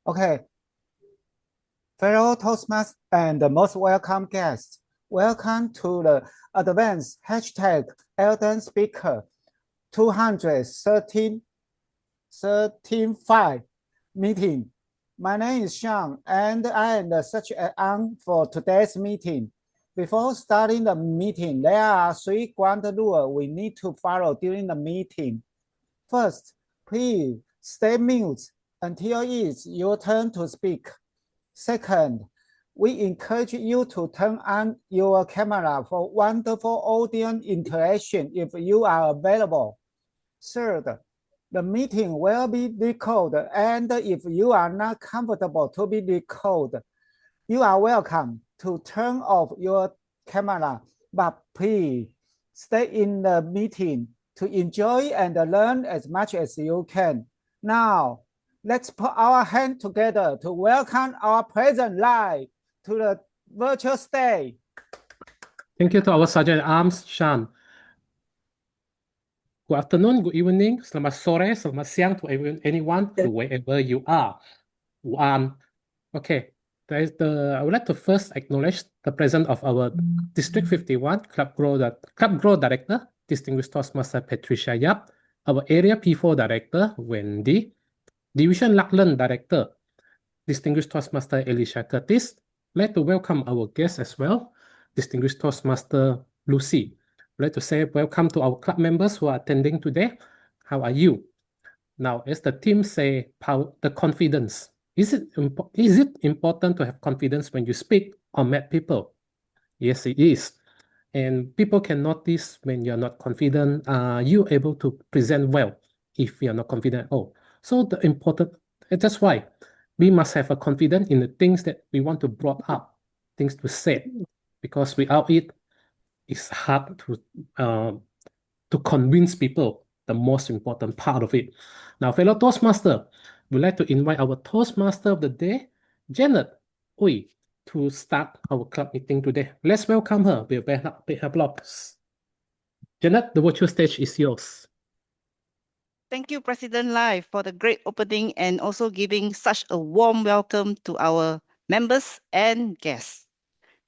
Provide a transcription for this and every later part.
Okay, fellow Toastmasters and the most welcome guests, welcome to the advanced hashtag Elden Speaker 235 meeting. My name is Sean, and I am the search on for today's meeting. Before starting the meeting, there are 3 ground rules we need to follow during the meeting. First, please stay mute until it's your turn to speak. Second, we encourage you to turn on your camera for wonderful audience interaction if you are available. Third, the meeting will be recorded, and if you are not comfortable to be recorded, you are welcome to turn off your camera, but please stay in the meeting to enjoy and learn as much as you can. Now, let's put our hands together to welcome our President Lai to the virtual stage. Thank you to our Sergeant at Arms, Sean. Good afternoon, good evening, selamat sore, selamat siang to anyone, to wherever you are. Okay, I would like to first acknowledge the presence of our District 51 Club Growth Director, Distinguished Toastmaster Patricia Yap, our Area P4 Director, Wendy, Division Lackland Director, Distinguished Toastmaster Alicia Curtis. I'd like to welcome our guests as well, Distinguished Toastmaster Lucy. I'd like to say welcome to our club members who are attending today. How are you? Now, as the team say, the confidence. Is it important to have confidence when you speak or meet people? Yes, it is. And people can notice when you're not confident, are you able to present well if you're not confident at all? So that's why we must have a confidence in the things that we want to brought up, things to say, because without it, it's hard to convince people the most important part of it. Now, fellow Toastmaster, we'd like to invite our Toastmaster of the day, Janette Ooi, to start our club meeting today. Let's welcome her with a big applause. Janette, the virtual stage is yours. Thank you, President Lai, for the great opening and also giving such a warm welcome to our members and guests.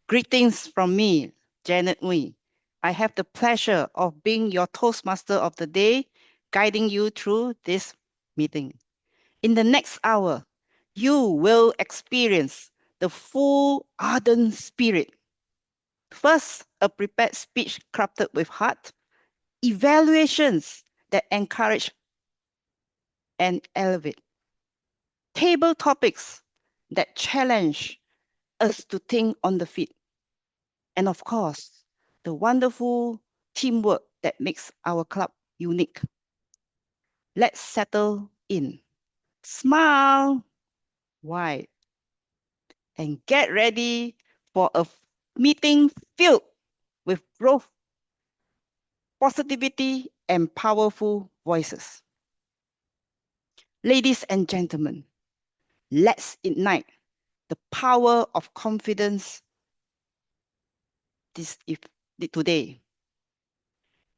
Greetings from me, Janette Ooi. I have the pleasure of being your Toastmaster of the day, guiding you through this meeting. In the next hour, you will experience the full ardent spirit. First, a prepared speech crafted with heart, evaluations that encourage and elevate, table topics that challenge us to think on the feet, and of course, the wonderful teamwork that makes our club unique. Let's settle in. Smile wide and get ready for a meeting filled with growth, positivity, and powerful voices. Ladies and gentlemen, let's ignite the power of confidence today.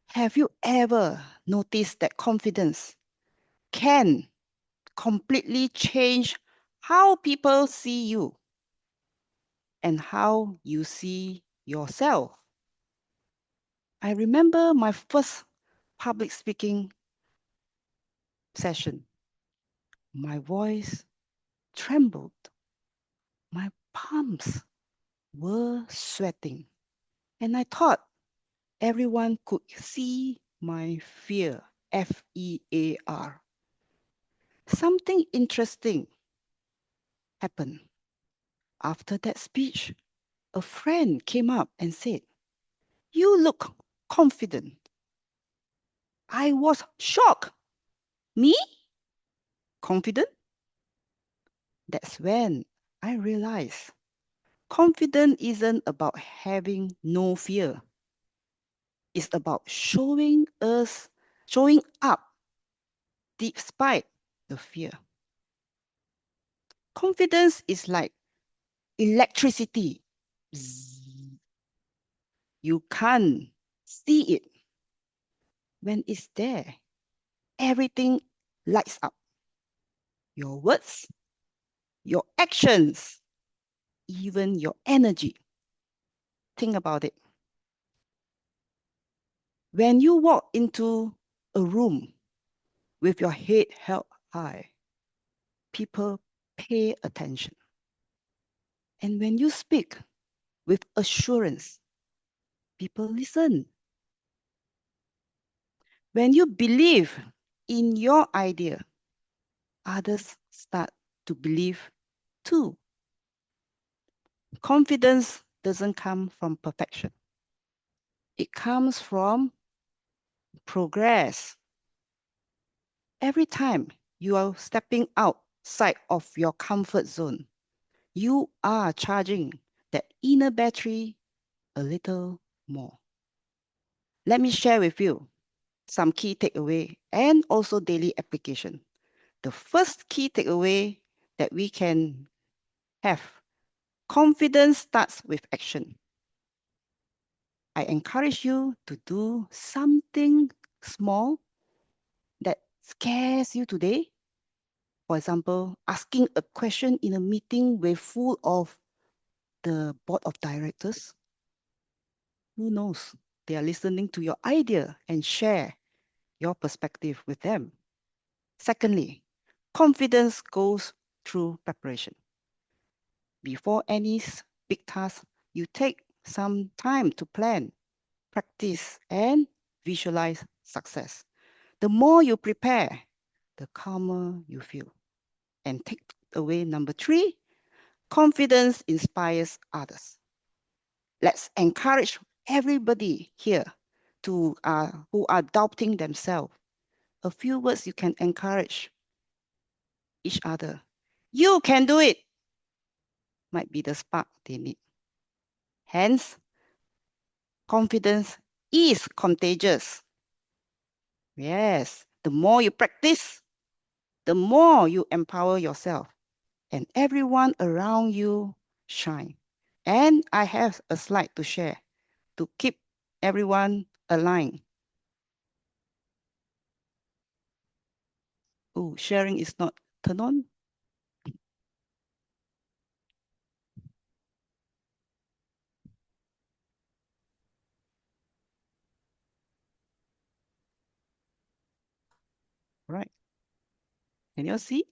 Have you ever noticed that confidence can completely change how people see you and how you see yourself? I remember my first public speaking session. My voice trembled. My palms were sweating. And I thought everyone could see my fear, F-E-A-R. Something interesting happened. After that speech, a friend came up and said, "You look confident." I was shocked. Me? Confident? That's when I realized confidence isn't about having no fear. It's about showing up despite the fear. Confidence is like electricity. You can't see it. When it's there, everything lights up. Your words, your actions, even your energy. Think about it. When you walk into a room with your head held high, people pay attention. And when you speak with assurance, people listen. When you believe in your idea, others start to believe too. Confidence doesn't come from perfection. It comes from progress. Every time you are stepping outside of your comfort zone, you are charging that inner battery a little more. Let me share with you some key takeaway and also daily application. The first key takeaway that we can have, confidence starts with action. I encourage you to do something small that scares you today. For example, asking a question in a meeting with full of the board of directors. Who knows? They are listening to your idea and share your perspective with them. Secondly, confidence goes through preparation. Before any big task, you take some time to plan, practice, and visualize success. The more you prepare, the calmer you feel. And take away number 3, confidence inspires others. Let's encourage everybody here who are doubting themselves. A few words you can encourage each other. You can do it. Might be the spark they need. Hence, confidence is contagious. Yes, the more you practice, the more you empower yourself and everyone around you shine. And I have a slide to share to keep everyone aligned. Oh, sharing is not turned on. Right. Can you see?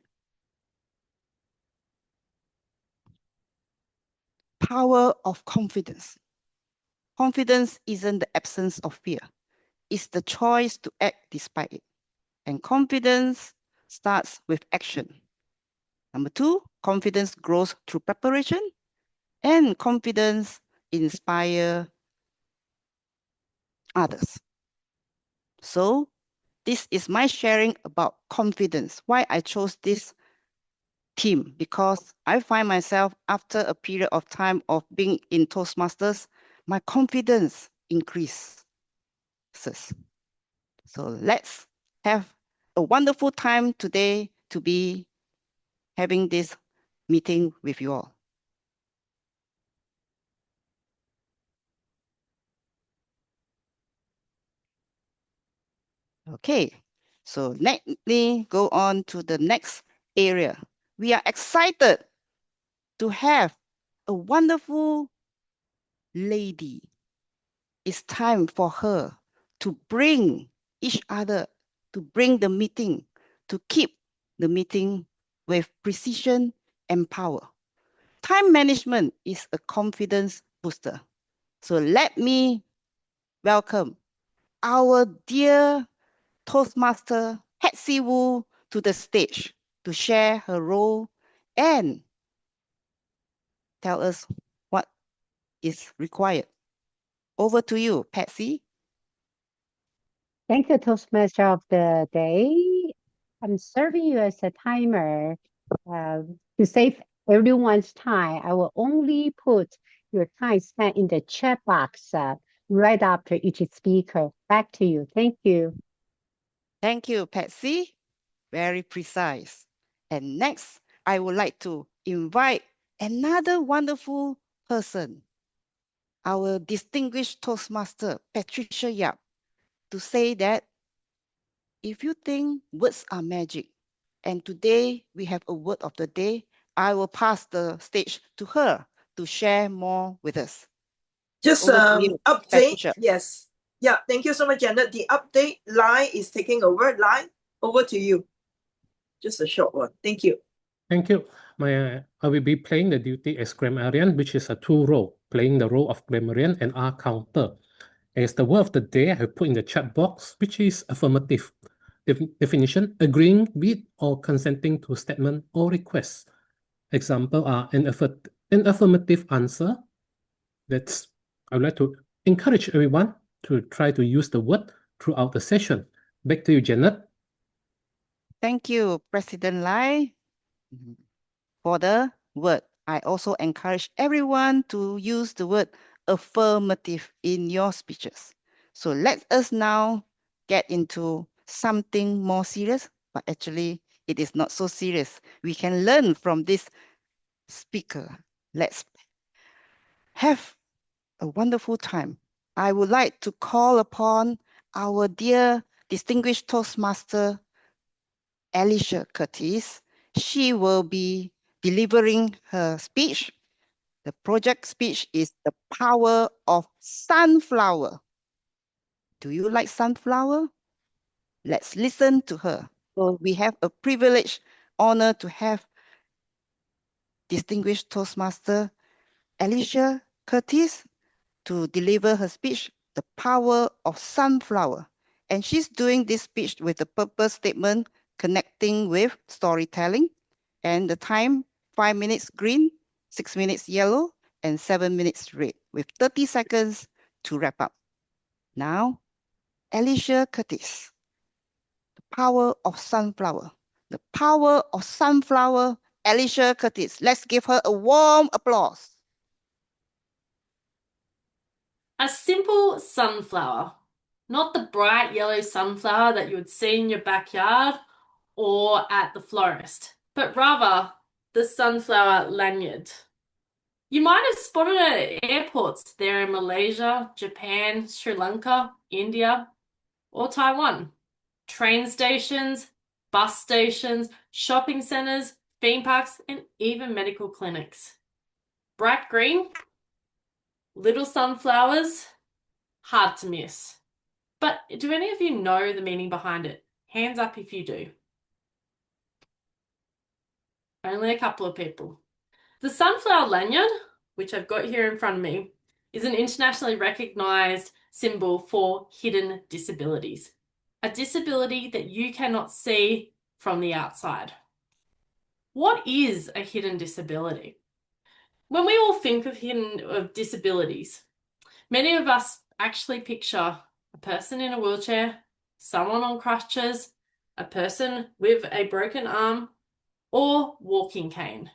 Power of confidence. Confidence isn't the absence of fear. It's the choice to act despite it. And confidence starts with action. Number 2, confidence grows through preparation. And confidence inspires others. So this is my sharing about confidence. Why I chose this theme, because I find myself after a period of time of being in Toastmasters, my confidence increases. So let's have a wonderful time today to be having this meeting with you all. Okay, so let me go on to the next area. We are excited to have a wonderful lady. It's time for her to bring each other, to bring the meeting, to keep the meeting with precision and power. Time management is a confidence booster. So let me welcome our dear Toastmaster Patsy Wu to the stage to share her role and tell us what is required. Over to you, Patsy. Thank you, Toastmaster of the day. I'm serving you as a timer. To save everyone's time, I will only put your time spent in the chat box right after each speaker. Back to you. Thank you. Thank you, Patsy. Very precise. And next, I would like to invite another wonderful person, our distinguished Toastmaster, Patricia Yap, to say that if you think words are magic, and today we have a word of the day, I will pass the stage to her to share more with us. Just Over to you, update. Patricia. Yes. Yeah. Thank you so much, Janet. The update, Lai is taking over. Lai, over to you. Just a short one. Thank you. Thank you. I will be playing the duty as grammarian, which is a two role, playing the role of grammarian and R counter. As the word of the day, I have put in the chat box, which is affirmative. Definition, agreeing with or consenting to statement or request. Example are an affirmative answer. I would like to encourage everyone to try to use the word throughout the session. Back to you, Janet. Thank you, President Lai, for the word. I also encourage everyone to use the word affirmative in your speeches. So let us now get into something more serious, but actually it is not so serious. We can learn from this speaker. Let's have a wonderful time. I would like to call upon our dear distinguished Toastmaster, Alicia Curtis. She will be delivering her speech. The project speech is The Power of Sunflower. Do you like sunflower? Let's listen to her. So we have a privilege, honor to have distinguished Toastmaster Alicia Curtis to deliver her speech, The Power of Sunflower. And she's doing this speech with the purpose statement, connecting with storytelling. And the time, 5 minutes green, 6 minutes yellow, and 7 minutes red, with 30 seconds to wrap up. Now, Alicia Curtis, The Power of Sunflower. The Power of Sunflower, Alicia Curtis. Let's give her a warm applause. A simple sunflower, not the bright yellow sunflower that you would see in your backyard or at the florist, but rather the sunflower lanyard. You might have spotted it at airports there in Malaysia, Japan, Sri Lanka, India, or Taiwan. Train stations, bus stations, shopping centres, theme parks, and even medical clinics. Bright green, little sunflowers, hard to miss. But do any of you know the meaning behind it? Hands up if you do. Only a couple of people. The sunflower lanyard, which I've got here in front of me, is an internationally recognised symbol for hidden disabilities. A disability that you cannot see from the outside. What is a hidden disability? When we all think of disabilities, many of us actually picture a person in a wheelchair, someone on crutches, a person with a broken arm, or walking cane.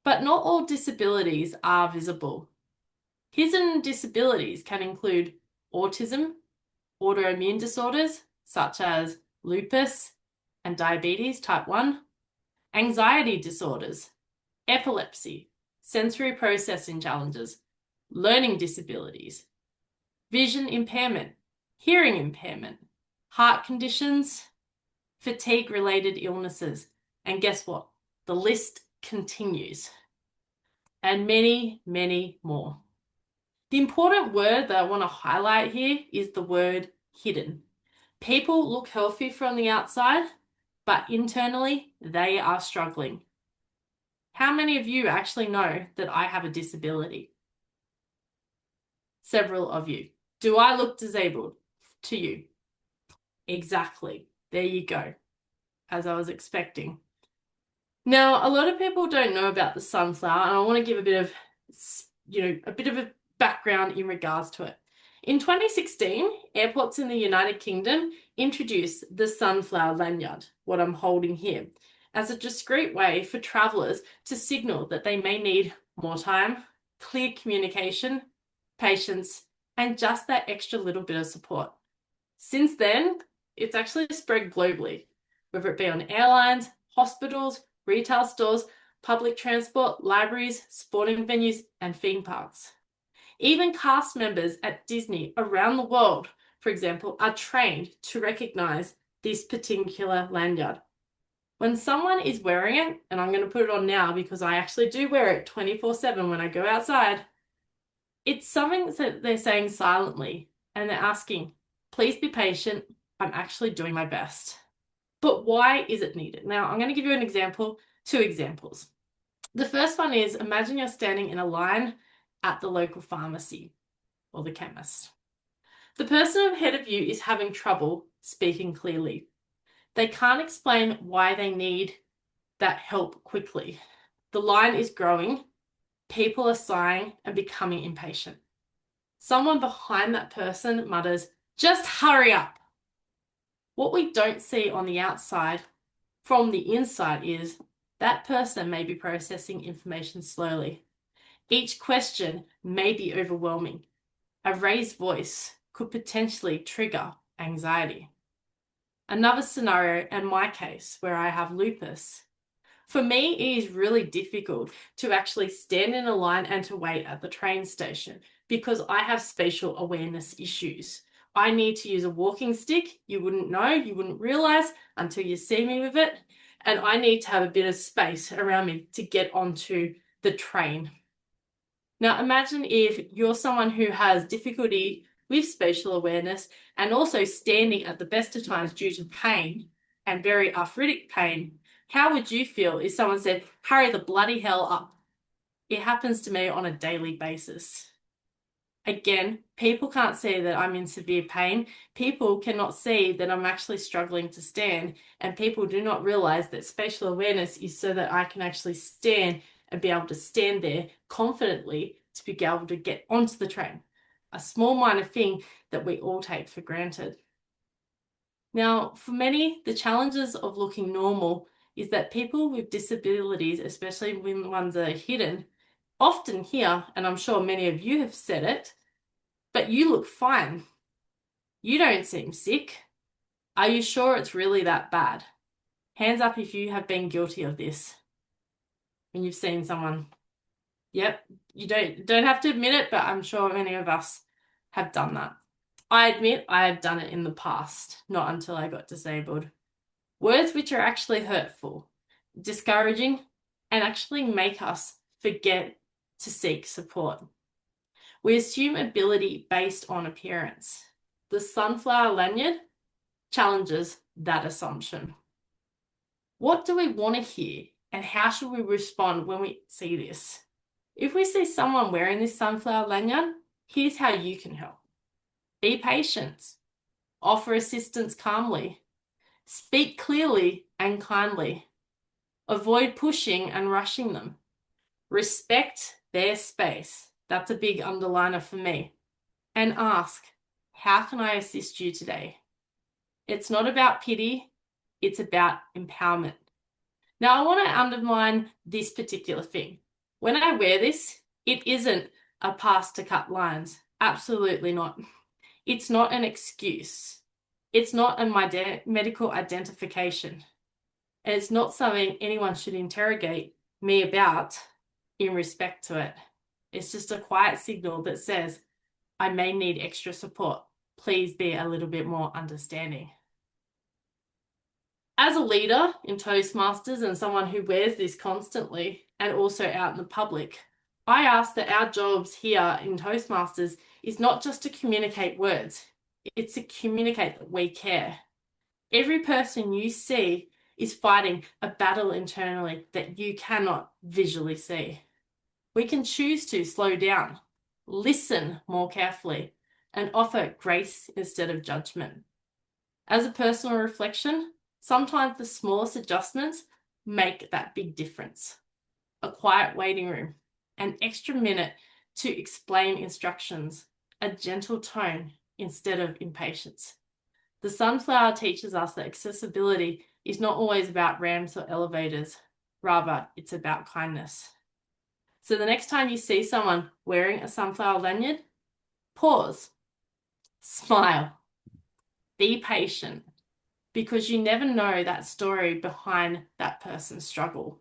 But not all disabilities are visible. Hidden disabilities can include autism, autoimmune disorders such as lupus and diabetes type 1, anxiety disorders, epilepsy, sensory processing challenges, learning disabilities, vision impairment, hearing impairment, heart conditions, fatigue-related illnesses, and guess what? The list continues. And many, many more. The important word that I want to highlight here is the word hidden. People look healthy from the outside, but internally they are struggling. How many of you actually know that I have a disability? Several of you. Do I look disabled to you? Exactly. There you go. As I was expecting. Now, a lot of people don't know about the sunflower, and I want to give a bit of a background in regards to it. In 2016, airports in the United Kingdom introduced the sunflower lanyard, what I'm holding here, as a discreet way for travellers to signal that they may need more time, clear communication, patience, and just that extra little bit of support. Since then, it's actually spread globally, whether it be on airlines, hospitals, retail stores, public transport, libraries, sporting venues, and theme parks. Even cast members at Disney around the world, for example, are trained to recognise this particular lanyard. When someone is wearing it, and I'm going to put it on now because I actually do wear it 24/7 when I go outside, it's something that they're saying silently, and they're asking, please be patient, I'm actually doing my best. But why is it needed? Now, I'm going to give you an example, 2 examples. The first one is, imagine you're standing in a line at the local pharmacy or the chemist. The person ahead of you is having trouble speaking clearly. They can't explain why they need that help quickly. The line is growing, people are sighing and becoming impatient. Someone behind that person mutters, just hurry up. What we don't see on the outside from the inside is that person may be processing information slowly. Each question may be overwhelming. A raised voice could potentially trigger anxiety. Another scenario in my case where I have lupus. For me, it is really difficult to actually stand in a line and to wait at the train station because I have spatial awareness issues. I need to use a walking stick. You wouldn't know, you wouldn't realize until you see me with it. And I need to have a bit of space around me to get onto the train. Now, imagine if you're someone who has difficulty with spatial awareness and also standing at the best of times due to pain and very arthritic pain. How would you feel if someone said, hurry the bloody hell up? It happens to me on a daily basis. Again, people can't see that I'm in severe pain. People cannot see that I'm actually struggling to stand. And people do not realize that spatial awareness is so that I can actually stand and be able to stand there confidently to be able to get onto the train. A small minor thing that we all take for granted. Now, for many, the challenges of looking normal is that people with disabilities, especially when ones that are hidden, often hear, and I'm sure many of you have said it, but you look fine. You don't seem sick. Are you sure it's really that bad? Hands up if you have been guilty of this. When you've seen someone. Yep, you don't have to admit it, but I'm sure many of us have done that. I admit I have done it in the past, not until I got disabled. Words which are actually hurtful, discouraging, and actually make us forget to seek support. We assume ability based on appearance. The sunflower lanyard challenges that assumption. What do we want to hear, and how should we respond when we see this? If we see someone wearing this sunflower lanyard, here's how you can help. Be patient. Offer assistance calmly. Speak clearly and kindly. Avoid pushing and rushing them. Respect their space. That's a big underliner for me. And ask, how can I assist you today? It's not about pity, it's about empowerment. Now, I want to underline this particular thing. When I wear this, it isn't a pass to cut lines. Absolutely not. It's not an excuse. It's not a medical identification. And it's not something anyone should interrogate me about in respect to it. It's just a quiet signal that says, I may need extra support. Please be a little bit more understanding. As a leader in Toastmasters and someone who wears this constantly and also out in the public, I ask that our jobs here in Toastmasters is not just to communicate words, it's to communicate that we care. Every person you see is fighting a battle internally that you cannot visually see. We can choose to slow down, listen more carefully, and offer grace instead of judgment. As a personal reflection, sometimes the smallest adjustments make that big difference. A quiet waiting room, an extra minute to explain instructions, a gentle tone instead of impatience. The sunflower teaches us that accessibility is not always about ramps or elevators. Rather, it's about kindness. So the next time you see someone wearing a sunflower lanyard, pause, smile, be patient, because you never know that story behind that person's struggle.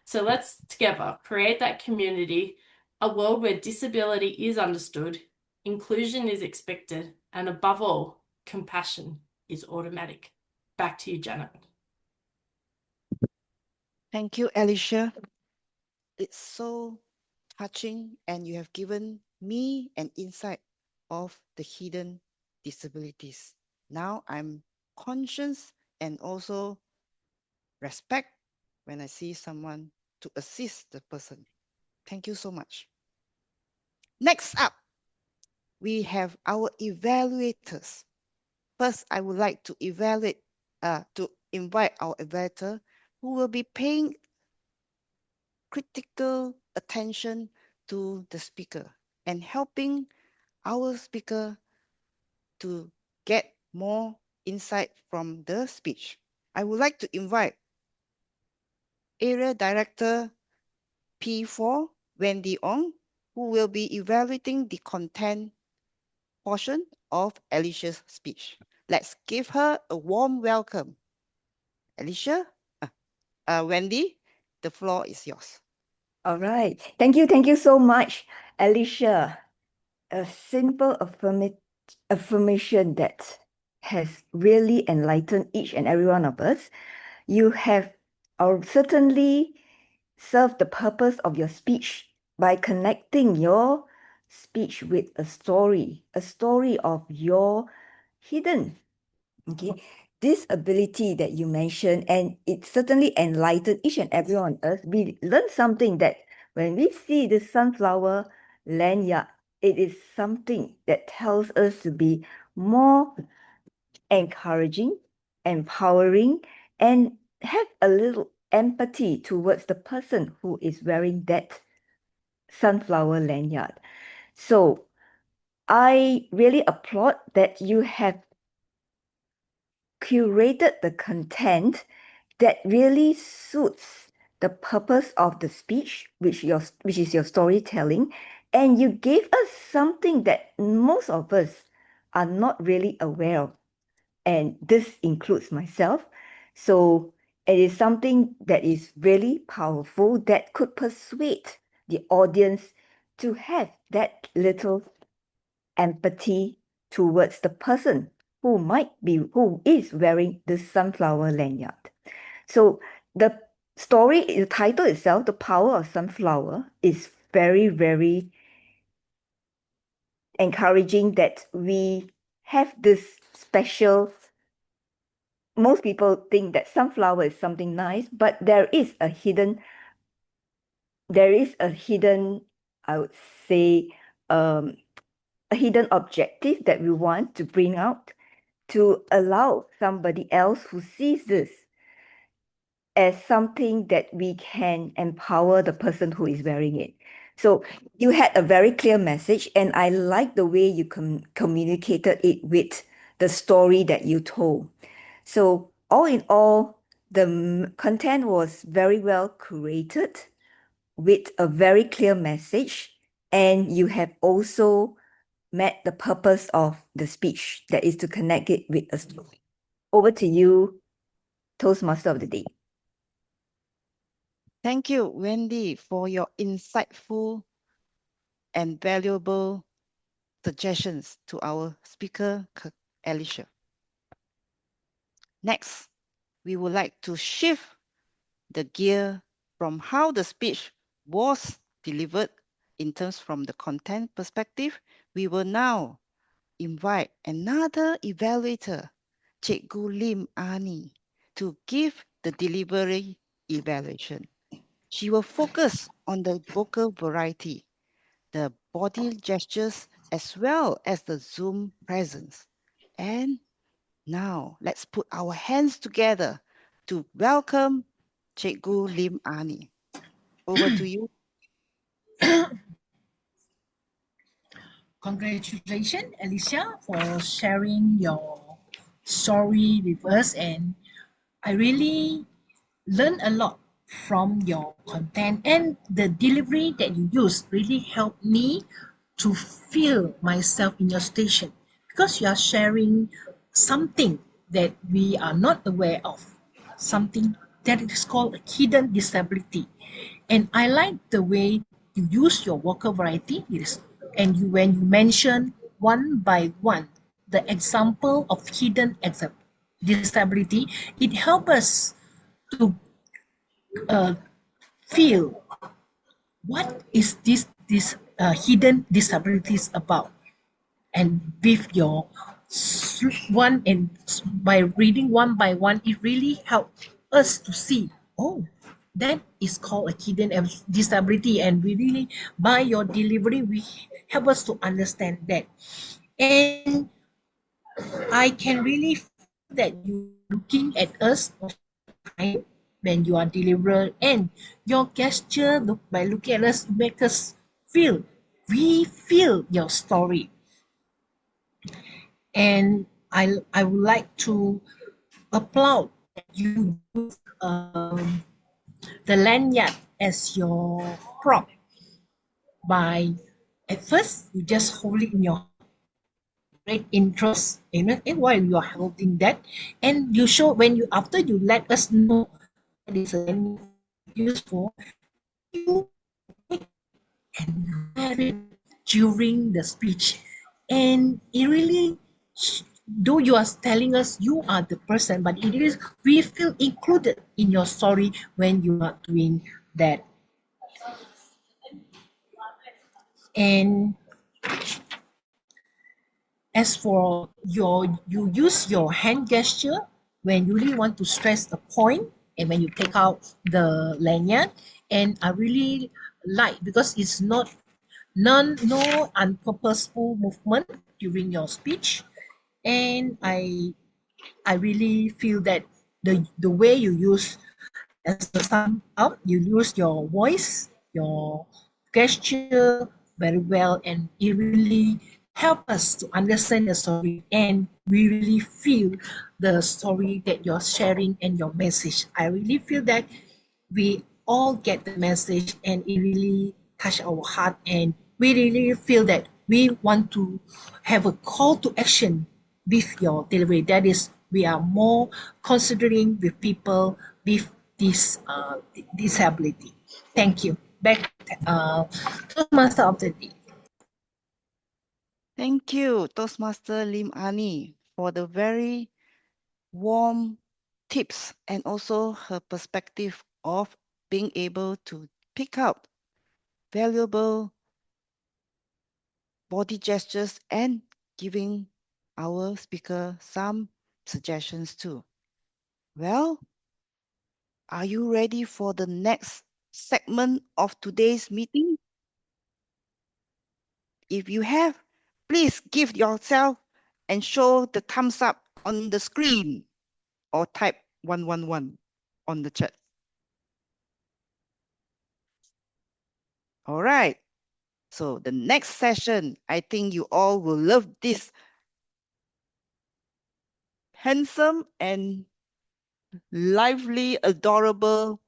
So let's together create that community, a world where disability is understood, inclusion is expected, and above all, compassion is automatic. Back to you, Janet. Thank you, Alicia. It's so touching, and you have given me an insight of the hidden disabilities. Now I'm conscious and also respect when I see someone to assist the person. Thank you so much. Next up, we have our evaluators. First, I would like to invite our evaluator who will be paying critical attention to the speaker and helping our speaker to get more insight from the speech. I would like to invite Area Director P4, Wendy Ong, who will be evaluating the content portion of Alicia's speech. Let's give her a warm welcome. Alicia, Wendy, the floor is yours. All right. Thank you so much, Alicia. A simple affirmation that has really enlightened each and every one of us. You have certainly served the purpose of your speech by connecting your speech with a story of your hidden, this ability that you mentioned, and it certainly enlightened each and every one of us. We learned something that when we see the sunflower lanyard, it is something that tells us to be more encouraging, empowering, and have a little empathy towards the person who is wearing that sunflower lanyard. So I really applaud that you have curated the content that really suits the purpose of the speech, which is your storytelling, and you gave us something that most of us are not really aware of, and this includes myself. So it is something that is really powerful that could persuade the audience to have that little empathy towards the person who is wearing the sunflower lanyard. So the title itself, The Power of Sunflower, is very, very encouraging that we have this special. Most people think that sunflower is something nice, but there is a hidden, I would say, a hidden objective that we want to bring out to allow somebody else who sees this as something that we can empower the person who is wearing it. So you had a very clear message, and I like the way you communicated it with the story that you told. So all in all, the content was very well curated with a very clear message, and you have also met the purpose of the speech, that is to connect it with a story. Over to you, Toastmaster of the Day. Thank you, Wendy, for your insightful and valuable suggestions to our speaker, Alicia. Next, we would like to shift the gear from how the speech was delivered in terms from the content perspective. We will now invite another evaluator, Cikgu Lim Ani, to give the delivery evaluation. She will focus on the vocal variety, the body gestures, as well as the Zoom presence. And now let's put our hands together to welcome Cikgu Lim Ani. Over to you. Congratulations, Alicia, for sharing your story with us. And I really learned a lot from your content, and the delivery that you use really helped me to feel myself in your station, because you are sharing something that we are not aware of, something that is called a hidden disability. And I like the way you use your vocal variety, and when you mention one by one the example of hidden disability, it helps us to feel what is this hidden disabilities about, and with your one and by reading one by one, it really helped us to see, oh, that is called a hidden disability, and we really by your delivery we help us to understand that. And I can really feel that you are looking at us time when you are delivered, and your gesture by looking at us make us feel, we feel your story. And I would like to applaud that you use the lanyard as your prop. By at first you just hold it in your great interest, and while you are holding that, and you show when you after you let us know that is a lanyard used for, you and wear it during the speech. And it really, though you are telling us you are the person, but it is, we feel included in your story when you are doing that. And as for you use your hand gesture when you really want to stress a point, and when you take out the lanyard, and I really like because it's not no unpurposeful movement during your speech. And I really feel that the way you use as a sum up, you use your voice, your gesture very well, and it really help us to understand the story, and we really feel the story that you're sharing and your message. I really feel that we all get the message, and it really touch our heart, and we really feel that we want to have a call to action with your delivery. That is, we are more considering with people with this disability. Thank you. Back Toastmaster of the Day. Thank you, Toastmaster Lim Ani, for the very warm tips and also her perspective of being able to pick up valuable body gestures and giving our speaker some suggestions too. Well, are you ready for the next segment of today's meeting? If you have, please give yourself and show the thumbs up on the screen or type 111 on the chat. All right. So the next session, I think you all will love this handsome and lively, adorable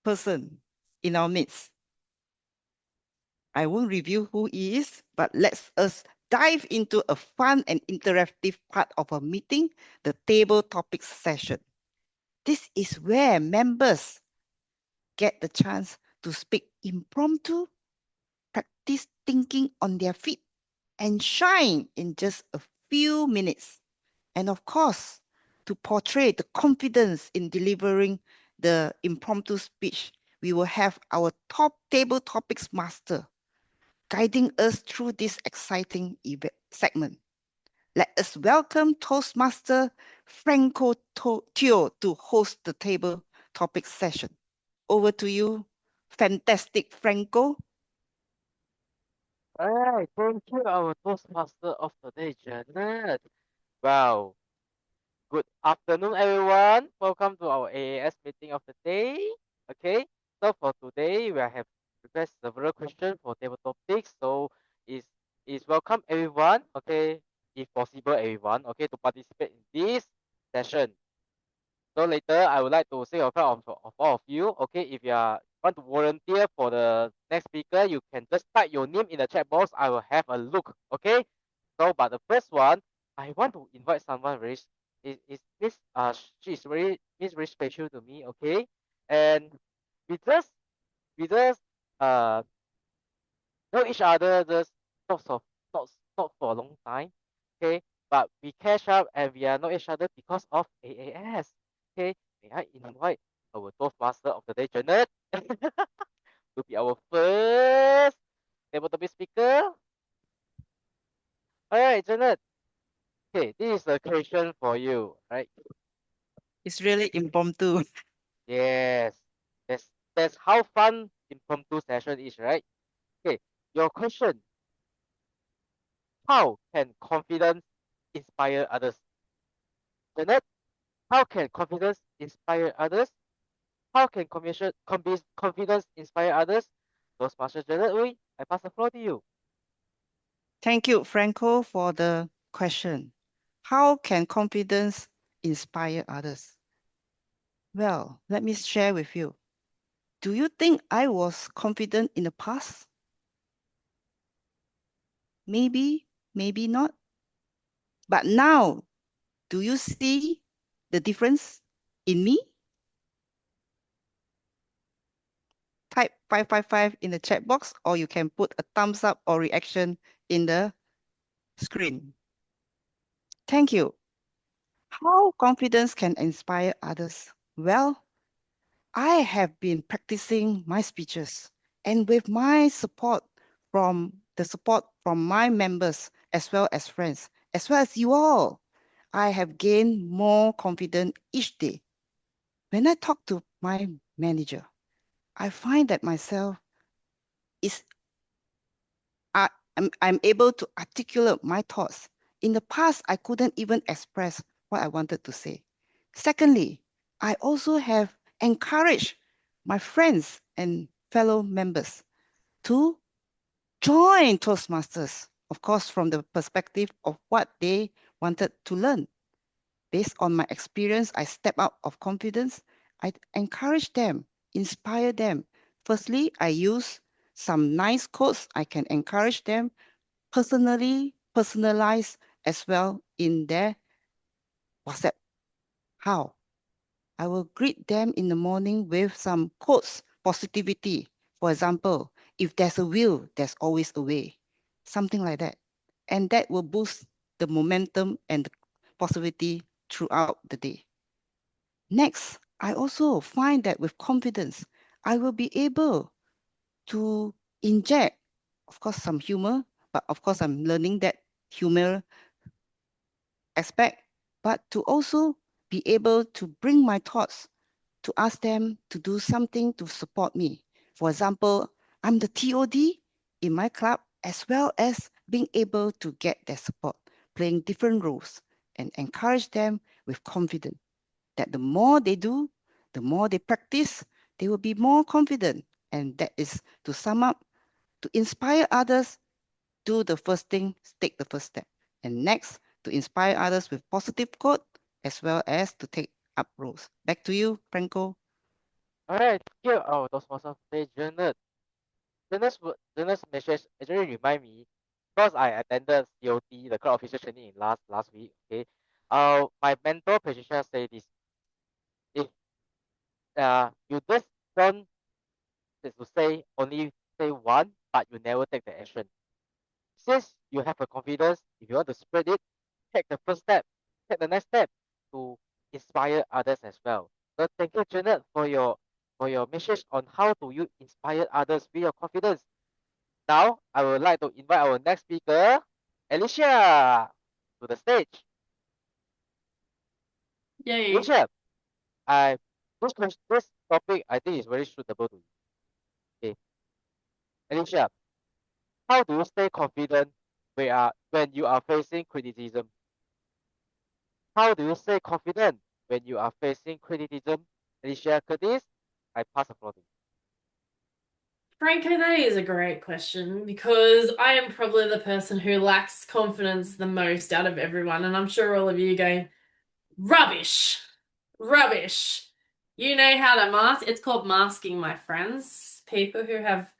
person in our midst. I won't reveal who he is, but let's us dive into a fun and interactive part of our meeting, the table topics session. This is where members get the chance to speak impromptu, practice thinking on their feet, and shine in just a few minutes. And of course, to portray the confidence in delivering the impromptu speech, we will have our top table topics master guiding us through this exciting segment. Let us welcome Toastmaster Franco Teo to host the table topics session. Over to you, fantastic Franco. All right, thank you, our Toastmaster of the day, Janet. Wow. Good afternoon, everyone. Welcome to our AAS meeting of the day. Okay, so for today, we have prepared several questions for table topics. So is welcome everyone. Okay, if possible, everyone. Okay, to participate in this session. So later, I would like to say in front of all of you. Okay, if you want to volunteer for the next speaker, you can just type your name in the chat box. I will have a look. Okay. So, but the first one, I want to invite someone very is this she's very special to me. Okay, and we just uh know each other just sort of not for a long time. Okay, but we catch up and we are know each other because of AAS. Okay, may I invite our Toastmaster of the day, Janette, to be our first table topic speaker. All right, Janette. Okay, this is a question for you, right? It's really impromptu. Yes, that's how fun impromptu session is, right? Okay, your question: how can confidence inspire others? Janette, how can confidence inspire others? How can confidence inspire others? Toastmaster Janette Ooi, I pass the floor to you. Thank you, Franco, for the question. How can confidence inspire others? Well, let me share with you. Do you think I was confident in the past? Maybe, maybe not. But now, do you see the difference in me? Type 555 in the chat box, or you can put a thumbs up or reaction in the screen. Thank you. How confidence can inspire others? Well, I have been practicing my speeches, and with my support from my members as well as friends, as well as you all, I have gained more confidence each day. When I talk to my manager, I find that myself I'm able to articulate my thoughts. In the past, I couldn't even express what I wanted to say. Secondly, I also have encouraged my friends and fellow members to join Toastmasters, of course, from the perspective of what they wanted to learn. Based on my experience, I step out of confidence. I encourage them, inspire them. Firstly, I use some nice quotes. I can encourage them personalize as well in their WhatsApp. How? I will greet them in the morning with some quotes, positivity. For example, if there's a will, there's always a way. Something like that. And that will boost the momentum and the positivity throughout the day. Next, I also find that with confidence, I will be able to inject, of course, some humor, but of course, I'm learning that humor aspect, but to also be able to bring my thoughts, to ask them to do something to support me. For example, I'm the TOD in my club, as well as being able to get their support, playing different roles, and encourage them with confidence that the more they do, the more they practice, they will be more confident. And that is, to sum up, to inspire others, do the first thing, take the first step. And next, to inspire others with positive quote, as well as to take up roles. Back to you, Franco. All right, thank you. Oh, Toastmaster of the day, Janette. Janette's message actually remind me because I attended COT, the club official training in last week. Okay, my mentor Patricia say this: if you just don't to say only say one, but you never take the action. Since you have a confidence, if you want to spread it, take the first step, take the next step to inspire others as well. So thank you, Janet, for your message on how do you inspire others with your confidence. Now, I would like to invite our next speaker, Alicia, to the stage. Yay. Alicia, this topic I think is very suitable to you. Okay, Alicia, how do you stay confident when you are facing criticism? How do you stay confident when you are facing criticism? Alicia Curtis, I pass the floor to you. Franco, that is a great question because I am probably the person who lacks confidence the most out of everyone. And I'm sure all of you are going, rubbish, rubbish. You know how to mask. It's called masking, my friends. People who have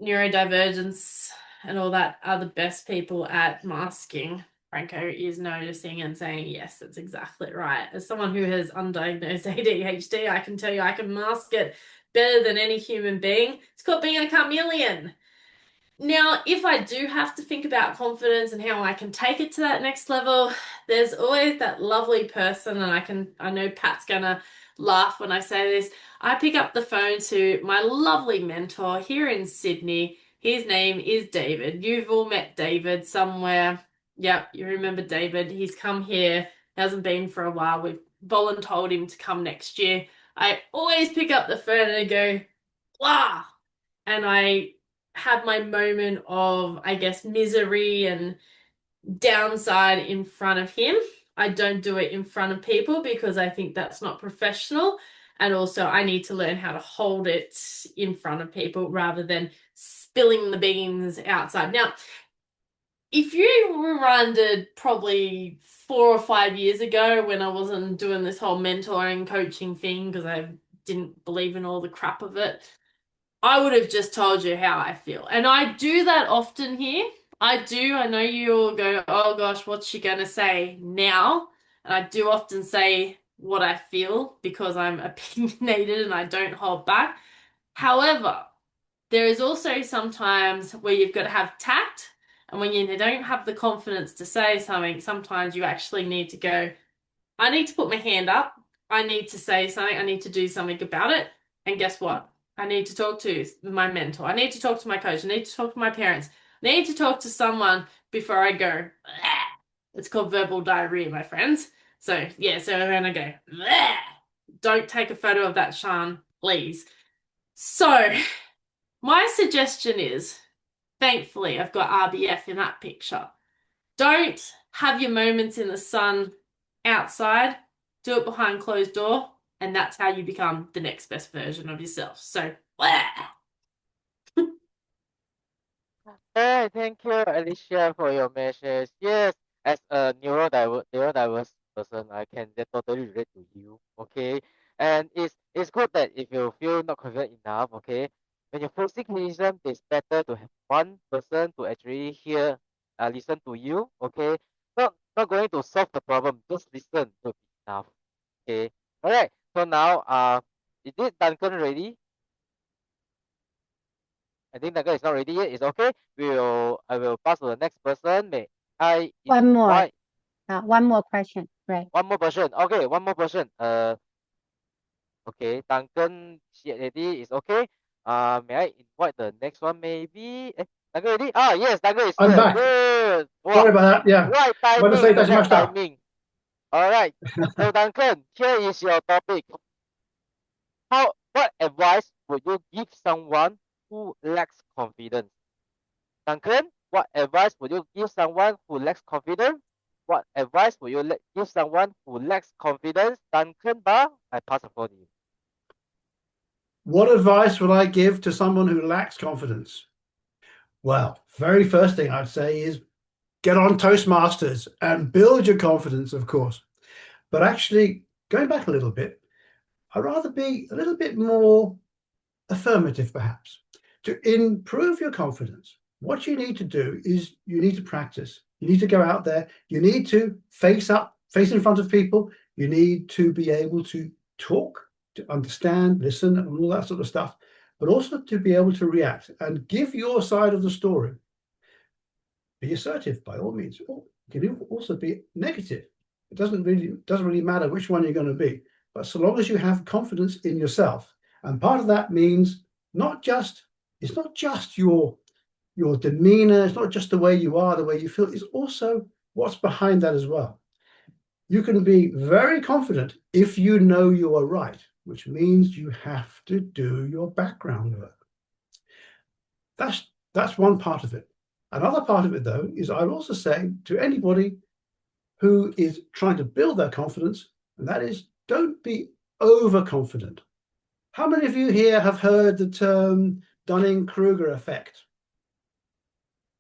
neurodivergence and all that are the best people at masking. Franco is noticing and saying, yes, that's exactly right. As someone who has undiagnosed ADHD, I can tell you I can mask it better than any human being. It's called being a chameleon. Now, if I do have to think about confidence and how I can take it to that next level, there's always that lovely person, and I know Pat's gonna laugh when I say this. I pick up the phone to my lovely mentor here in Sydney. His name is David. You've all met David somewhere. Yep, you remember David. He's come here, hasn't been for a while. We've voluntold him to come next year. I always pick up the phone and I go, blah! And I have my moment of, I guess, misery and downside in front of him. I don't do it in front of people because I think that's not professional. And also I need to learn how to hold it in front of people rather than spilling the beans outside. Now, if you rewinded probably 4 or 5 years ago when I wasn't doing this whole mentoring coaching thing because I didn't believe in all the crap of it, I would have just told you how I feel. And I do that often here. I do. I know you all go, oh gosh, what's she going to say now? And I do often say what I feel because I'm opinionated and I don't hold back. However, there is also sometimes where you've got to have tact. And when you don't have the confidence to say something, sometimes you actually need to go, I need to put my hand up. I need to say something. I need to do something about it. And guess what? I need to talk to my mentor. I need to talk to my coach. I need to talk to my parents. I need to talk to someone before I go, bleh. It's called verbal diarrhea, my friends. So, yeah, so when I go, bleh. Don't take a photo of that, Sean, please. So, my suggestion is, thankfully, I've got RBF in that picture. Don't have your moments in the sun outside. Do it behind closed door. And that's how you become the next best version of yourself. So, blah. Hey, thank you, Alicia, for your message. Yes, as a neurodiverse person, I can totally relate to you. Okay, and it's good that if you feel not confident enough, okay, when you're facing criticism, it's better to have one person to actually hear, listen to you. Okay, not going to solve the problem, just listen to be enough. Okay, all right. So now, is it Duncan ready? I think Duncan is not ready yet. It's okay. I will pass to the next person. May I One more. invite One more question, right? one more person? Okay, one more person. Okay, Duncan ready is okay. May I invite the next one? Maybe. Duncan ready? Ah, yes, Duncan is I'm here. back. Good. Sorry about that. Yeah. Right Bueno, timing. say Perfect timing. All right. So Duncan, here is your topic. What advice would you give someone who lacks confidence? Duncan, what advice would you give someone who lacks confidence? What advice would you give someone who lacks confidence? Duncan Ba, I pass the phone to you. What advice would I give to someone who lacks confidence? Well, very first thing I'd say is get on Toastmasters and build your confidence, of course. But actually, going back a little bit, I'd rather be a little bit more affirmative, perhaps. To improve your confidence, what you need to do is you need to practice. You need to go out there. You need to face in front of people. You need to be able to talk, to understand, listen, and all that sort of stuff, but also to be able to react and give your side of the story. Be assertive by all means. You can also be negative. It doesn't really matter which one you're going to be, but so long as you have confidence in yourself, and part of that means it's not just your demeanor, it's not just the way you are, the way you feel, it's also what's behind that as well. You can be very confident if you know you are right, which means you have to do your background work. That's one part of it. Another part of it, though, is I'd also say to anybody who is trying to build their confidence, and that is, don't be overconfident. How many of you here have heard the term Dunning-Kruger effect?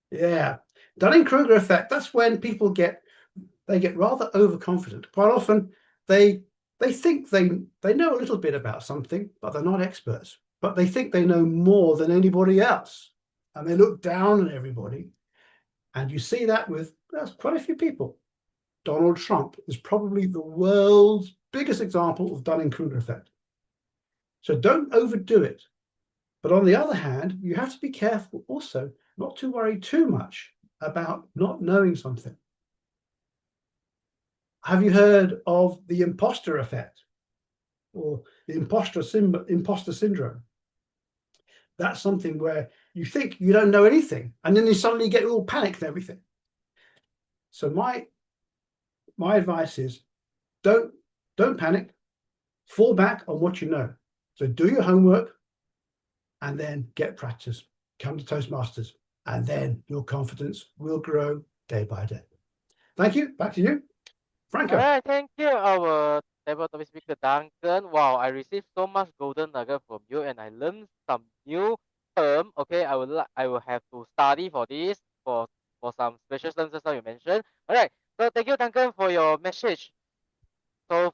Yeah, Dunning-Kruger effect, that's when people get rather overconfident. Quite often they think they know a little bit about something, but they're not experts. But they think they know more than anybody else. And they look down on everybody. And you see that with quite a few people. Donald Trump is probably the world's biggest example of Dunning-Kruger effect. So don't overdo it. But on the other hand, you have to be careful also not to worry too much about not knowing something. Have you heard of the imposter effect? or the imposter syndrome. That's something where you think you don't know anything, and then you suddenly get all panicked and everything. So my advice is don't panic, fall back on what you know. So do your homework and then get practice. Come to Toastmasters, and then your confidence will grow day by day. Thank you. Back to you, Franco. All right, thank you, our table topic speaker Duncan. Wow, I received so much golden nugget from you, and I learned some new term. Okay, I will have to study for this for some special terms that you mentioned. All right, so thank you, Duncan, for your message. So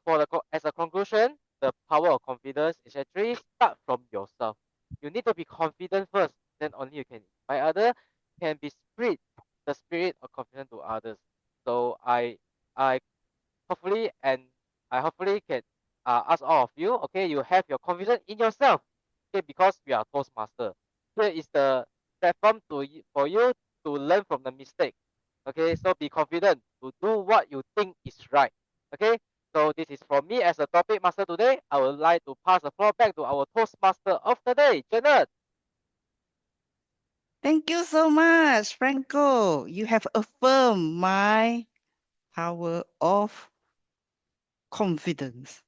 as a conclusion, the power of confidence is actually start from yourself. You need to be confident first, then only you can inspire others, can be spread the spirit of confidence to others. So I hopefully can ask all of you, okay, you have your confidence in yourself, okay, because we are Toastmaster. Here is the platform for you to learn from the mistake. Okay, so be confident to do what you think is right. Okay, so this is from me as a topic master today. I would like to pass the floor back to our Toastmaster of the day, Janette. Thank you so much, Franco. You have affirmed my power of confidence.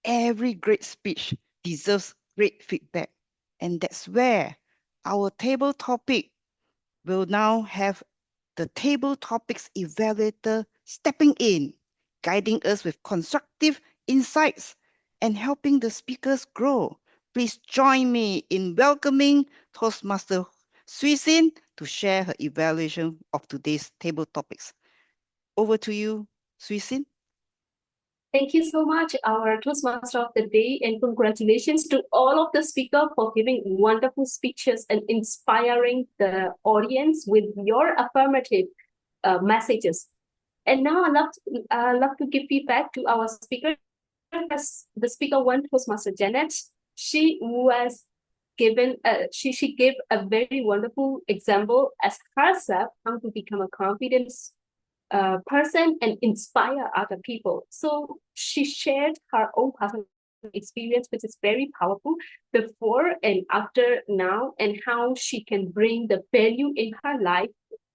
Every great speech deserves great feedback. And that's where our table topic will now have the table topics evaluator stepping in, guiding us with constructive insights and helping the speakers grow. Please join me in welcoming Toastmaster Swee Sin to share her evaluation of today's table topics. Over to you, Swee Sin. Thank you so much, our Toastmaster of the Day, and congratulations to all of the speakers for giving wonderful speeches and inspiring the audience with your affirmative messages. And now I love to give feedback to our speaker. As the speaker one, Toastmaster Janette, she was given she gave a very wonderful example as herself how to become a confident person and inspire other people. So she shared her own personal experience, which is very powerful, before and after now, and how she can bring the value in her life,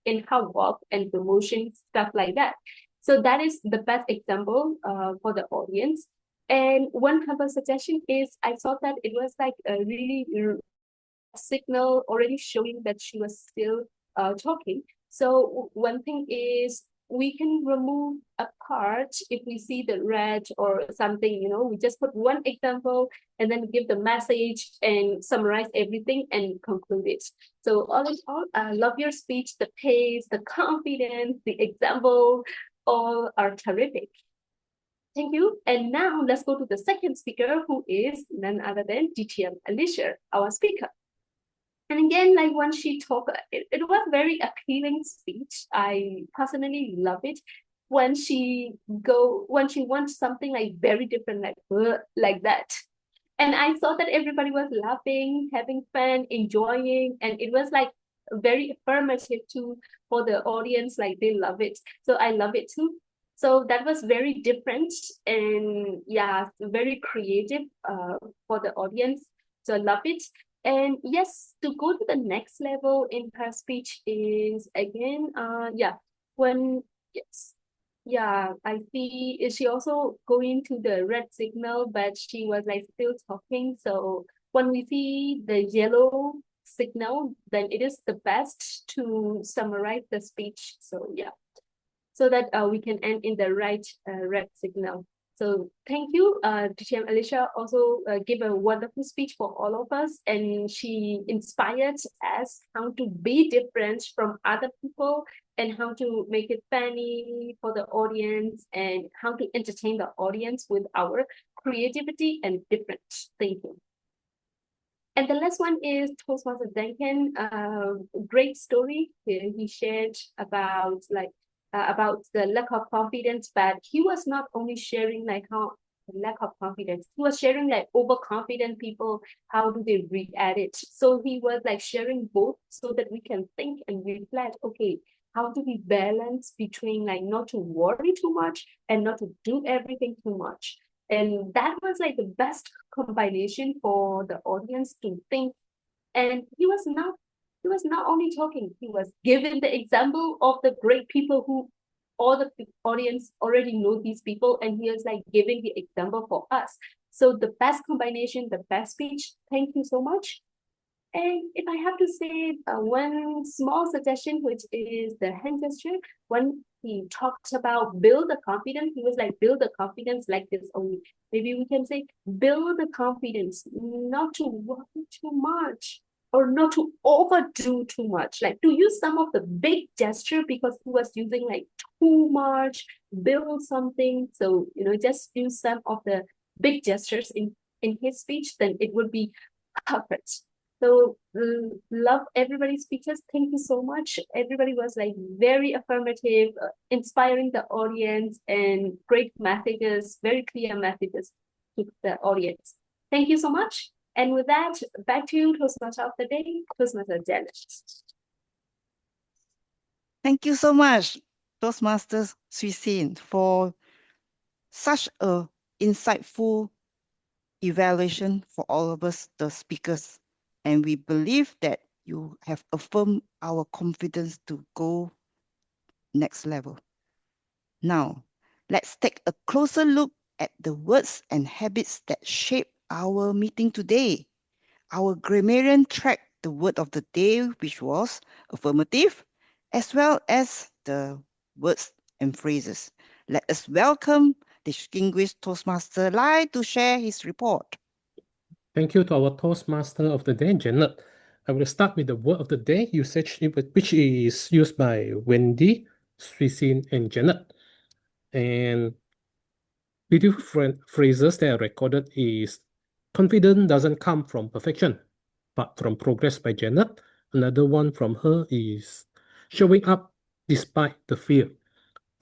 in her work and promotion, stuff like that. So that is the best example for the audience. And one couple suggestion is, I thought that it was like a really signal already showing that she was still talking. So one thing is, we can remove a part if we see the red or something, we just put one example and then give the message and summarize everything and conclude it. So all in all, I love your speech, the pace, the confidence, the example, all are terrific. Thank you. And now let's go to the second speaker, who is none other than DTM Alicia, our speaker. And again, like when she talked, it was very appealing speech. I personally love it. When she wants something like very different, like that. And I saw that everybody was laughing, having fun, enjoying, and it was like very affirmative too for the audience, like they love it. So I love it too. So that was very different and yeah, very creative for the audience. So I love it. And yes, to go to the next level in her speech is again, I see is she also going to the red signal, but she was like still talking. So when we see the yellow signal, then it is the best to summarize the speech. So yeah, so that we can end in the right red signal. So thank you, DTM Alicia also gave a wonderful speech for all of us, and she inspired us how to be different from other people and how to make it funny for the audience and how to entertain the audience with our creativity and different thinking. And the last one is Toastmaster Duncan, great story. He shared about the lack of confidence, but he was not only sharing like how lack of confidence, he was sharing like overconfident people, how do they react it. So he was like sharing both so that we can think and reflect, okay, how do we balance between like not to worry too much and not to do everything too much. And that was like the best combination for the audience to think. And he was not only talking, he was giving the example of the great people who all the audience already know these people, and he was like giving the example for us. So the best combination, the best speech. Thank you so much. And if I have to say one small suggestion, which is the hand gesture, when he talked about build the confidence, he was like, build the confidence like this only. Maybe we can say, build the confidence, not to work too much or not to overdo too much, like to use some of the big gesture because he was using like too much, build something. So, just use some of the big gestures in his speech, then it would be perfect. So love everybody's speeches. Thank you so much. Everybody was like very affirmative, inspiring the audience, and great messages, very clear messages to the audience. Thank you so much. And with that, back to you, Toastmaster of the Day, Toastmaster Janette. Thank you so much, Toastmasters Suisin, for such a insightful evaluation for all of us, the speakers. And we believe that you have affirmed our confidence to go next level. Now, let's take a closer look at the words and habits that shape our meeting today. Our grammarian tracked the word of the day, which was affirmative, as well as the words and phrases. Let us welcome distinguished Toastmaster Lai to share his report. Thank you to our Toastmaster of the Day, Janet. I will start with the word of the day usage, which is used by Wendy, Suisin, and Janet. And beautiful phrases that are recorded is confidence doesn't come from perfection, but from progress by Janet. Another one from her is showing up despite the fear.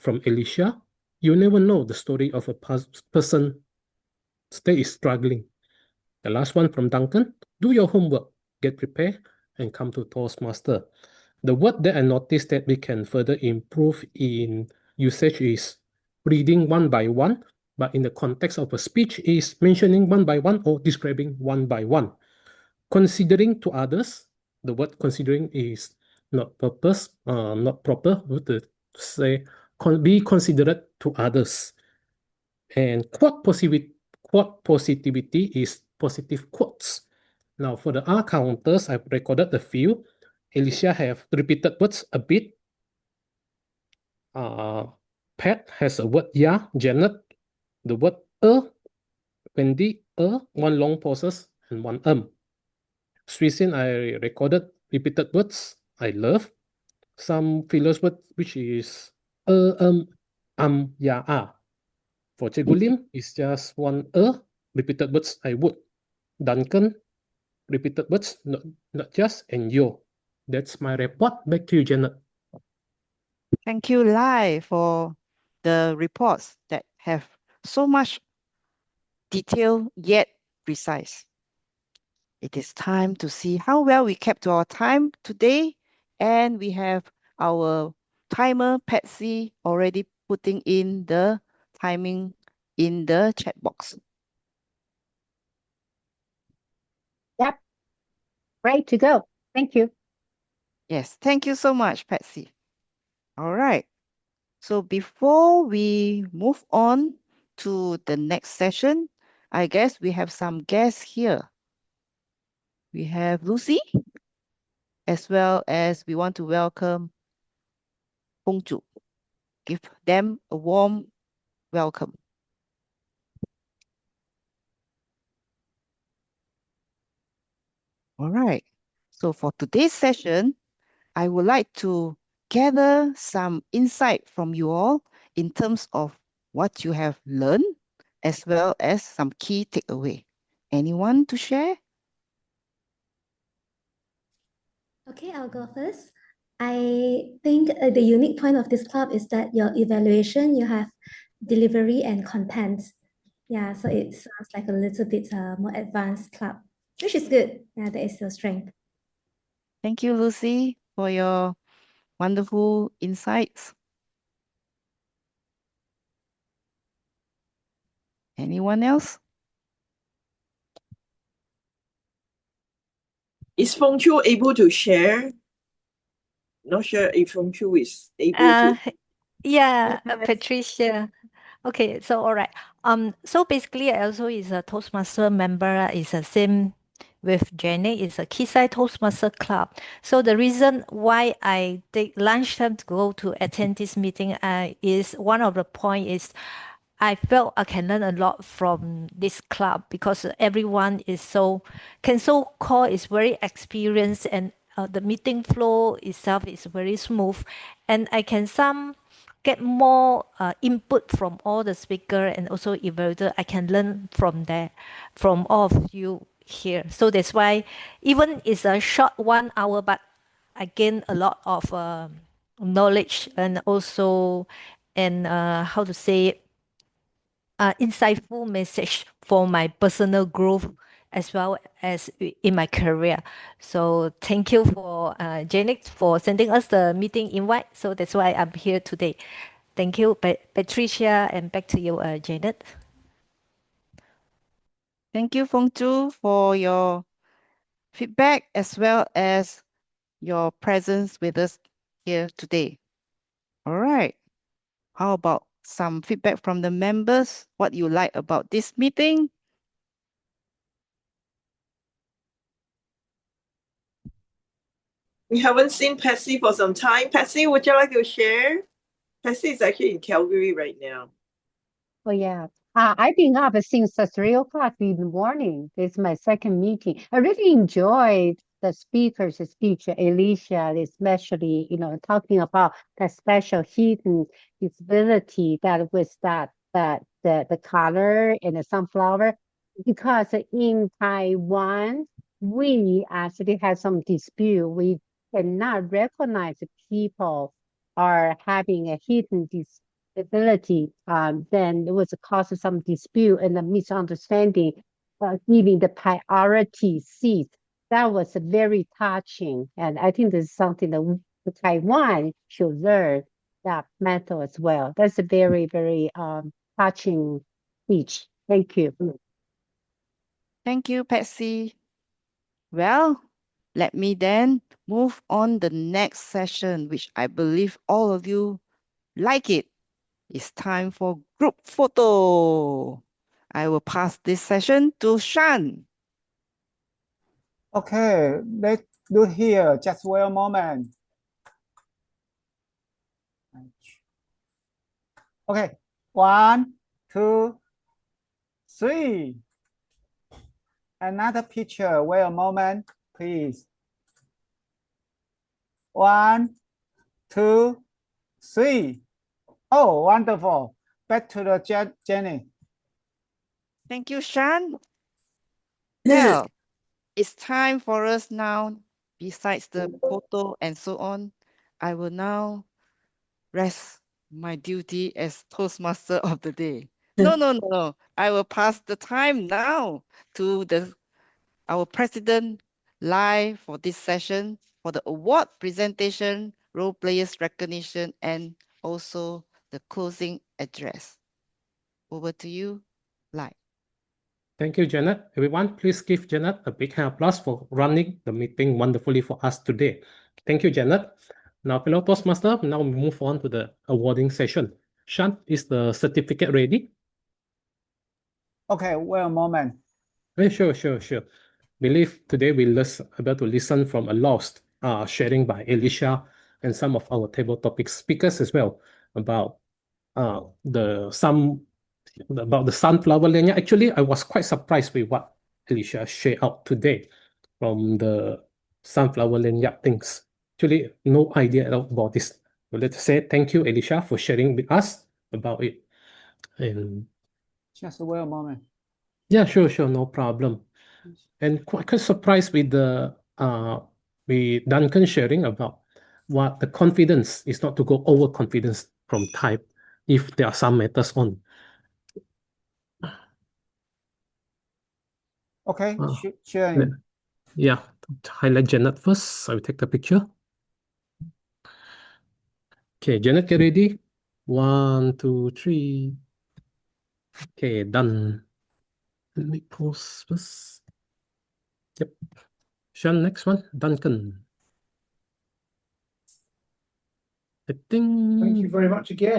From Alicia, you never know the story of a person that is struggling. The last one from Duncan, do your homework, get prepared, and come to Toastmaster. The word that I noticed that we can further improve in usage is reading one by one, but in the context of a speech is mentioning one by one or describing one by one. Considering to others, the word considering is not not proper. We would say be considerate to others. And quote positivity is positive quotes. Now for the R counters, I've recorded a few. Alicia have repeated words a bit. Pat has a word yeah. Janet, the word Wendy, one long pauses and one Suisin, I recorded repeated words I love. Some fillers word which is yeah, For Cikgu Lim, it's just one repeated words I would. Duncan, repeated words, not just, and yo. That's my report. Back to you, Janet. Thank you, Lai, for the reports that have so much detail yet precise. It is time to see how well we kept to our time today, and we have our timer, Patsy, already putting in the timing in the chat box. Yep. Ready to go. Thank you. Yes, thank you so much, Patsy. All right. So before we move on to the next session, I guess we have some guests here. We have Lucy, as well as we want to welcome Hongju. Give them a warm welcome. All right. So for today's session, I would like to gather some insight from you all in terms of what you have learned, as well as some key takeaway. Anyone to share? Okay, I'll go first. I think the unique point of this club is that your evaluation, you have delivery and content. Yeah, so it sounds like a little bit more advanced club, which is good. Yeah, that is your strength. Thank you, Lucy, for your wonderful insights. Anyone else? Is Feng Chu able to share? Not sure if Feng Chu is able to. Yeah, Patricia. Okay, so all right. So basically, I also is a Toastmaster member. Is the same with Jenny. Is a Kisai Toastmaster Club. So the reason why I take lunchtime to go to attend this meeting, is one of the point is I felt I can learn a lot from this club because everyone is so call is very experienced, and the meeting flow itself is very smooth, and I can get more input from all the speaker and also evaluator. I can learn from there, from all of you here. So that's why even it's a short 1 hour, but I gain a lot of knowledge, and also how to say insightful message for my personal growth as well as in my career. So thank you for Janet for sending us the meeting invite. So that's why I'm here today. Thank you, Patricia, and back to you, Janet. Thank you, Feng Zhu, for your feedback as well as your presence with us here today. All right. How about some feedback from the members? What you like about this meeting? We haven't seen Patsy for some time. Patsy, would you like to share? Patsy is actually in Calgary right now. Oh, yeah. I've been up since 3 o'clock in the morning. It's my second meeting. I really enjoyed the speaker's speech, Alicia, especially, talking about the special heat and visibility that with the color and the sunflower. Because in Taiwan, we actually have some dispute. We cannot recognize people are having a hidden disability. Then there was a cause of some dispute and a misunderstanding, giving the priority seat. That was very touching, and I think this is something that Taiwan should learn that method as well. That's a very, very touching speech. Thank you. Thank you, Patsy. Well, let me then move on the next session, which I believe all of you like it. It's time for group photo. I will pass this session to Shan. Okay, let's do here. Just wait a moment. Okay, 1, 2, 3. Another picture. Wait a moment, please. 1, 2, 3. Oh, wonderful. Back to the Jenny. Thank you, Shan. Well, it's time for us now. Besides the photo and so on, I will now rest my duty as Toastmaster of the day. No. I will pass the time now to our President Lai for this session for the award presentation, role players recognition, and also the closing address. Over to you, Lai. Thank you, Janet. Everyone, please give Janet a big hand applause for running the meeting wonderfully for us today. Thank you, Janet. Now, fellow Toastmaster, now we move on to the awarding session. Shan, is the certificate ready? Okay, wait a moment. Sure. Believe today we able to listen from a lot sharing by Alicia and some of our table topic speakers as well about the sunflower lanyard. Actually, I was quite surprised with what Alicia shared out today from the sunflower lanyard things. Actually, no idea at all about this. So let's say thank you, Alicia, for sharing with us about it. And just wait a moment. Yeah, sure, no problem. And quite surprised with the with Duncan sharing about what the confidence is not to go overconfidence from type if there are some matters on. Okay, sharing. Yeah, highlight Janet first. I will take the picture. Okay, Janet, get ready. 1, 2, 3. Okay, done. Let me pause first. Yep. Sean, next one. Duncan. I think. Thank you very much again.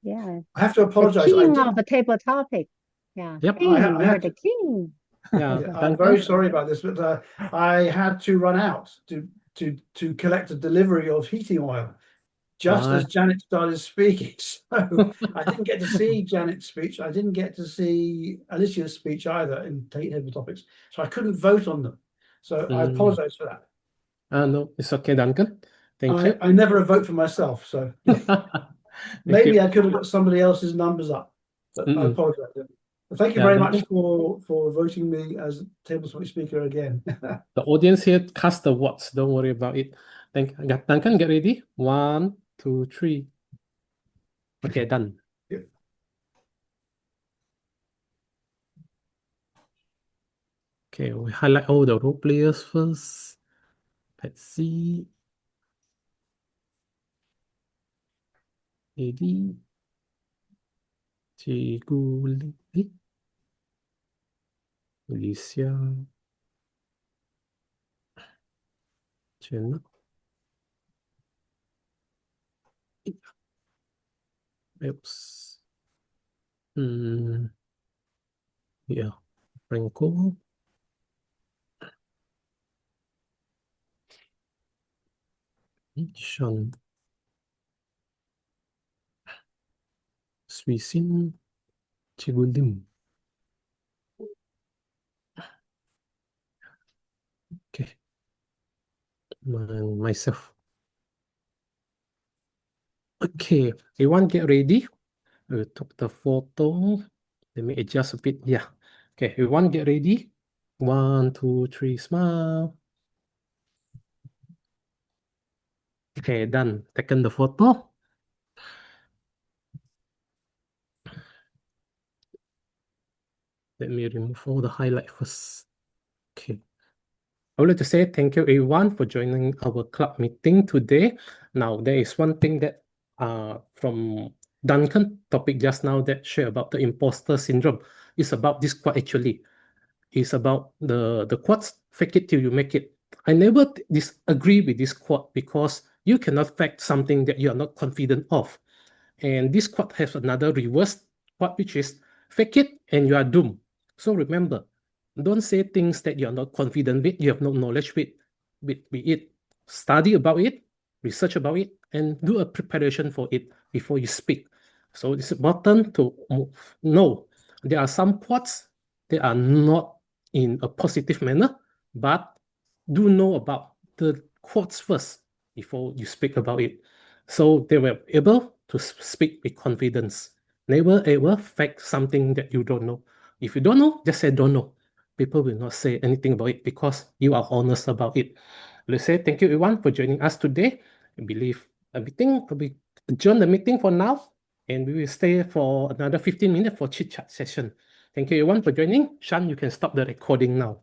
Yeah. I have to The apologize. king of a table topic. Yeah. Yep. King, I you're have the to- king. Yeah, I'm very sorry about this, but I had to run out to collect a delivery of heating oil just as Janet started speaking. So I didn't get to see Janet's speech. I didn't get to see Alicia's speech either in table topics. So I couldn't vote on them. So I apologize for that. No, it's okay, Duncan. Thank you. I never vote for myself, so maybe I could have got somebody else's numbers up, but I apologize. Thank you very much for voting me as table topic speaker again. The audience here cast the votes. Don't worry about it. Duncan, get ready. 1, 2, 3. Okay, done. Yep. Okay, we highlight all the role players first. Let's see. Eddie. Cikgu Lee. Alicia. Jenna. Oops. Yeah. Franco. Sean. Swisin. Cikgu Lim. Okay. Myself. Okay, everyone get ready. We took the photo. Let me adjust a bit. Yeah. Okay, everyone get ready. 1, 2, 3, smile. Okay, done. Taken the photo. Let me remove all the highlight first. Okay. I would like to say thank you everyone for joining our club meeting today. Now, there is one thing that from Duncan topic just now that share about the imposter syndrome. It's about this quote actually. It's about the quotes, fake it till you make it. I never disagree with this quote because you cannot fake something that you are not confident of. And this quote has another reverse quote, which is fake it and you are doomed. So remember, don't say things that you are not confident with, you have no knowledge with it. Study about it, research about it, and do a preparation for it before you speak. So it's important to know there are some quotes that are not in a positive manner, but do know about the quotes first before you speak about it. So they were able to speak with confidence. Never ever fake something that you don't know. If you don't know, just say don't know. People will not say anything about it because you are honest about it. Let's say thank you everyone for joining us today. I believe we adjourn the meeting for now, and we will stay for another 15 minutes for chit chat session. Thank you everyone for joining. Sean, you can stop the recording now.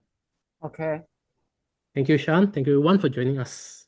Okay. Thank you, Sean. Thank you everyone for joining us.